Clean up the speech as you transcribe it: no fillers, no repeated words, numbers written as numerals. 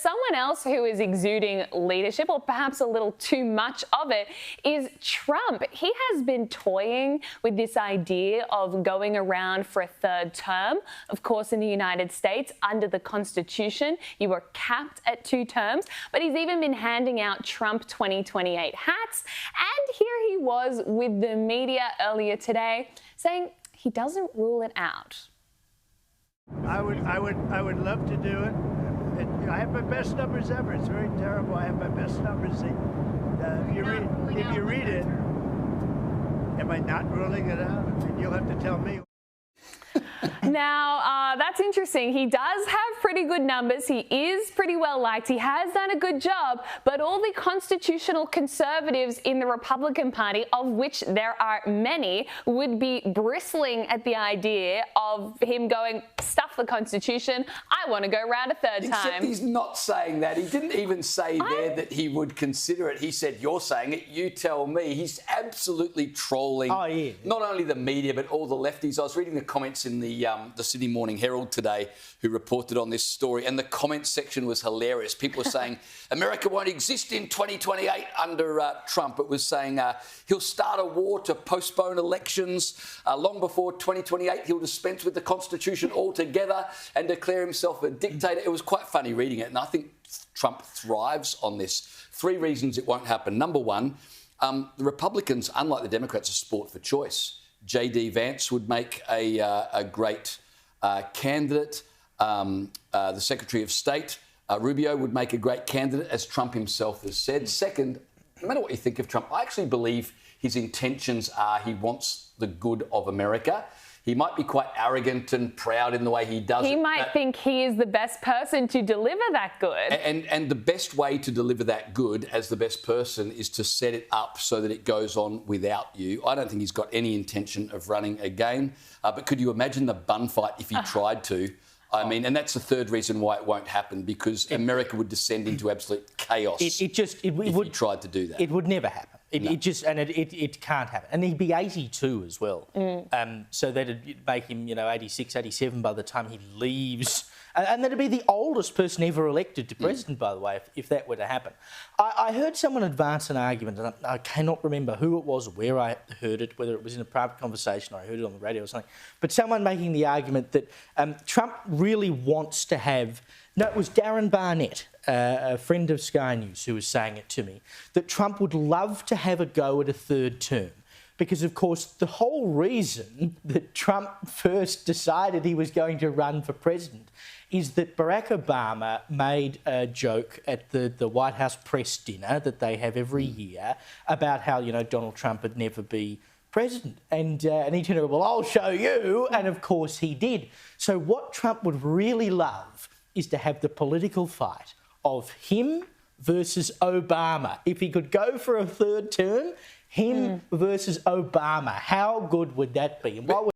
someone else who is exuding leadership, or perhaps a little too much of it, is Trump. He has been toying with this idea of going around for a third term. Of course, in the United States, under the Constitution, you were capped at 2 terms, but he's even been handing out Trump 2028 hats. And here he was with the media earlier today saying he doesn't rule it out. I would love to do it. I have my best numbers ever. It's very terrible. I have my best numbers. If you read it, am I not ruling it out? I mean, you'll have to tell me. Now, that's interesting. He does have pretty good numbers. He is pretty well liked. He has done a good job. But all the constitutional conservatives in the Republican Party, of which there are many, would be bristling at the idea of him going, stuff the Constitution, I want to go round a third time. Except he's not saying that. He didn't even say there that he would consider it. He said, you're saying it, you tell me. He's absolutely trolling not only the media, but all the lefties. I was reading the comments in the Sydney Morning Herald today, who reported on this story, and the comment section was hilarious. People were saying America won't exist in 2028 under Trump. It was saying he'll start a war to postpone elections. Long before 2028, he'll dispense with the Constitution altogether and declare himself a dictator. It was quite funny reading it, and I think Trump thrives on this. 3 reasons it won't happen. Number one, the Republicans, unlike the Democrats, are sport for choice. J.D. Vance would make a great candidate. The Secretary of State, Rubio, would make a great candidate, as Trump himself has said. Second, no matter what you think of Trump, I actually believe his intentions are he wants the good of America. He might be quite arrogant and proud in the way he does it. He might think he is the best person to deliver that good. And the best way to deliver that good as the best person is to set it up so that it goes on without you. I don't think he's got any intention of running again. But could you imagine the bun fight if he tried to? I mean, and that's the third reason why it won't happen, because America would descend into absolute chaos if he tried to do that. It would never happen. It can't happen. And he'd be 82 as well. So that'd make him, 86, 87 by the time he leaves. And that'd be the oldest person ever elected to president, by the way, if that were to happen. I heard someone advance an argument, and I cannot remember who it was or where I heard it, whether it was in a private conversation or I heard it on the radio or something, but someone making the argument that Trump really wants to have... No, it was Darren Barnett, a friend of Sky News, who was saying it to me, that Trump would love to have a go at a third term. Because, of course, the whole reason that Trump first decided he was going to run for president is that Barack Obama made a joke at the White House press dinner that they have every year about how, Donald Trump would never be president. And he turned around, well, I'll show you. And, of course, he did. So what Trump would really love is to have the political fight of him versus Obama. If he could go for a third term, him versus Obama, how good would that be? And